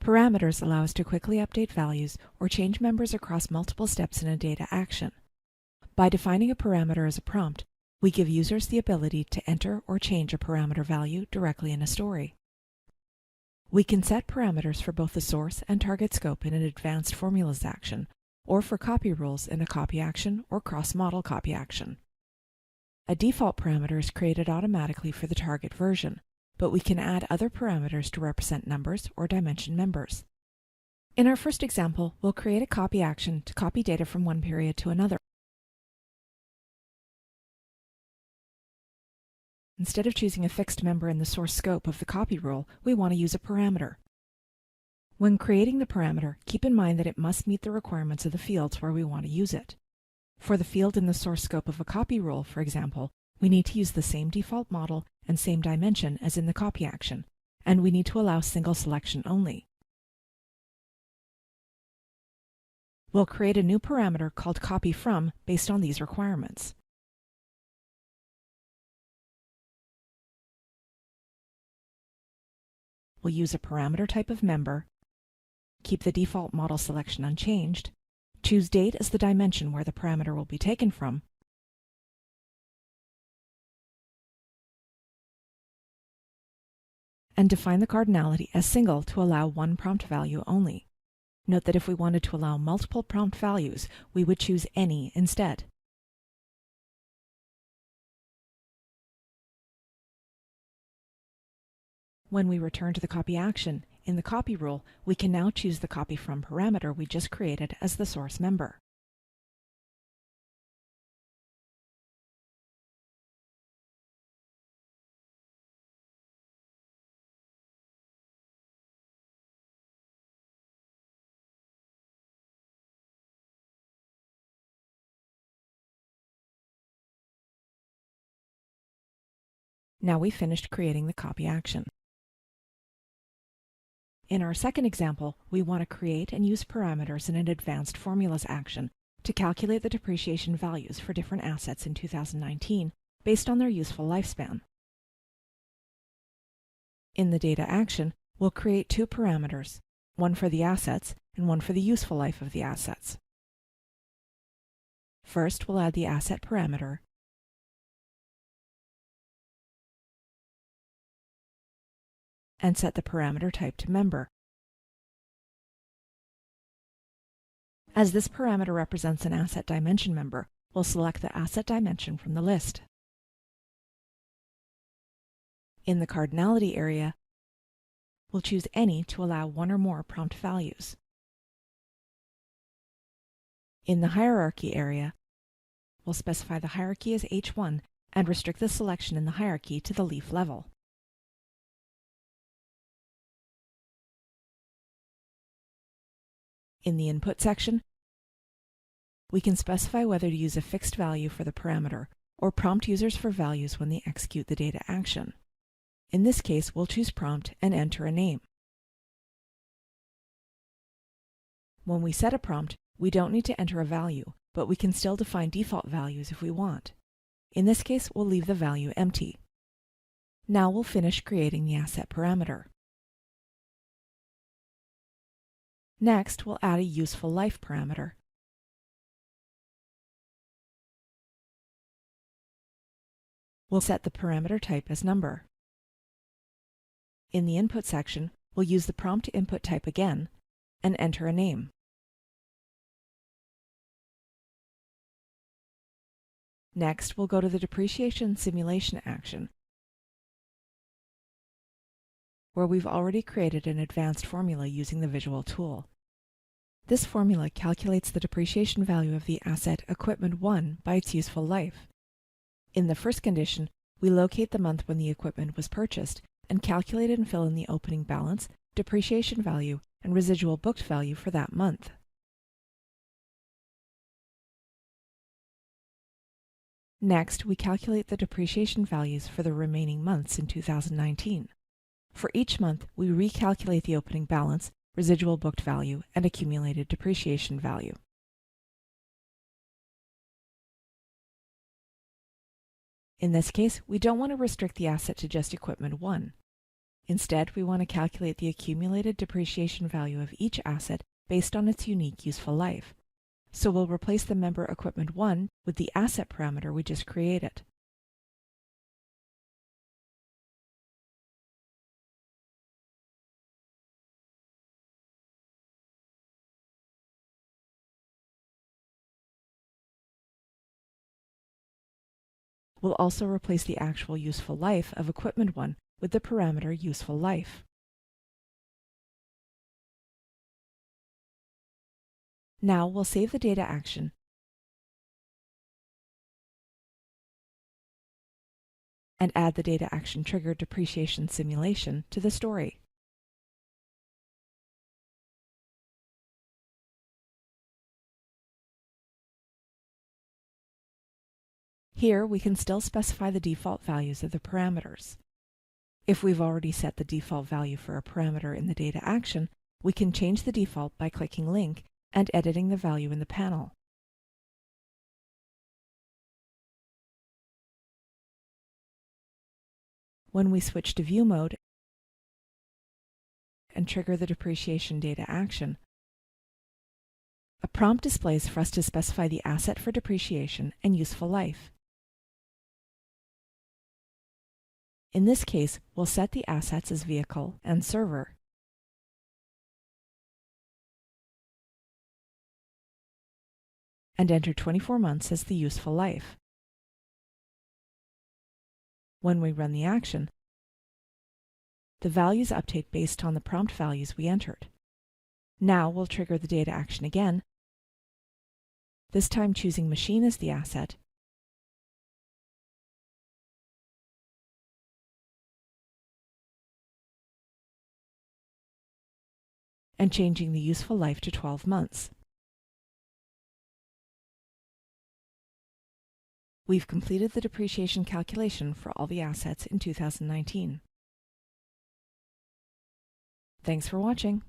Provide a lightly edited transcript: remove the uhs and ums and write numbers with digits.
Parameters allow us to quickly update values or change members across multiple steps in a data action. By defining a parameter as a prompt, we give users the ability to enter or change a parameter value directly in a story. We can set parameters for both the source and target scope in an advanced formulas action, or for copy rules in a copy action or cross-model copy action. A default parameter is created automatically for the target version, but we can add other parameters to represent numbers or dimension members. In our first example, we'll create a copy action to copy data from one period to another. Instead of choosing a fixed member in the source scope of the copy rule, we want to use a parameter. When creating the parameter, keep in mind that it must meet the requirements of the fields where we want to use it. For the field in the source scope of a copy rule, for example, we need to use the same default model and same dimension as in the copy action, and we need to allow single selection only. We'll create a new parameter called copyFrom based on these requirements. We'll use a parameter type of member, keep the default model selection unchanged, choose date as the dimension where the parameter will be taken from, and define the cardinality as single to allow one prompt value only. Note that if we wanted to allow multiple prompt values, we would choose any instead. When we return to the copy action, in the copy rule, we can now choose the copyFrom parameter we just created as the source member. Now we've finished creating the copy action. In our second example, we want to create and use parameters in an advanced formulas action to calculate the depreciation values for different assets in 2019 based on their useful lifespan. In the data action, we'll create two parameters, one for the assets and one for the useful life of the assets. First, we'll add the asset parameter, and set the parameter type to member. As this parameter represents an asset dimension member, we'll select the asset dimension from the list. In the cardinality area, we'll choose any to allow one or more prompt values. In the hierarchy area, we'll specify the hierarchy as H1 and restrict the selection in the hierarchy to the leaf level. In the input section, we can specify whether to use a fixed value for the parameter or prompt users for values when they execute the data action. In this case, we'll choose prompt and enter a name. When we set a prompt, we don't need to enter a value, but we can still define default values if we want. In this case, we'll leave the value empty. Now we'll finish creating the asset parameter. Next, we'll add a useful life parameter. We'll set the parameter type as number. In the input section, we'll use the prompt input type again and enter a name. Next, we'll go to the depreciation simulation action, where we've already created an advanced formula using the visual tool. This formula calculates the depreciation value of the asset Equipment 1 by its useful life. In the first condition, we locate the month when the equipment was purchased and calculate and fill in the opening balance, depreciation value, and residual booked value for that month. Next, we calculate the depreciation values for the remaining months in 2019. For each month, we recalculate the opening balance, residual booked value, and accumulated depreciation value. In this case, we don't want to restrict the asset to just Equipment 1. Instead, we want to calculate the accumulated depreciation value of each asset based on its unique useful life. So we'll replace the member equipment 1 with the asset parameter we just created. We'll also replace the actual useful life of equipment 1 with the parameter useful life. Now we'll save the data action and add the data action trigger depreciation simulation to the story. Here we can still specify the default values of the parameters. If we've already set the default value for a parameter in the data action, we can change the default by clicking Link and editing the value in the panel. When we switch to View mode and trigger the depreciation data action, a prompt displays for us to specify the asset for depreciation and useful life. In this case, we'll set the assets as vehicle and server. And enter 24 months as the useful life. When we run the action, the values update based on the prompt values we entered. Now we'll trigger the data action again, this time choosing machine as the asset, and changing the useful life to 12 months. We've completed the depreciation calculation for all the assets in 2019. Thanks for watching.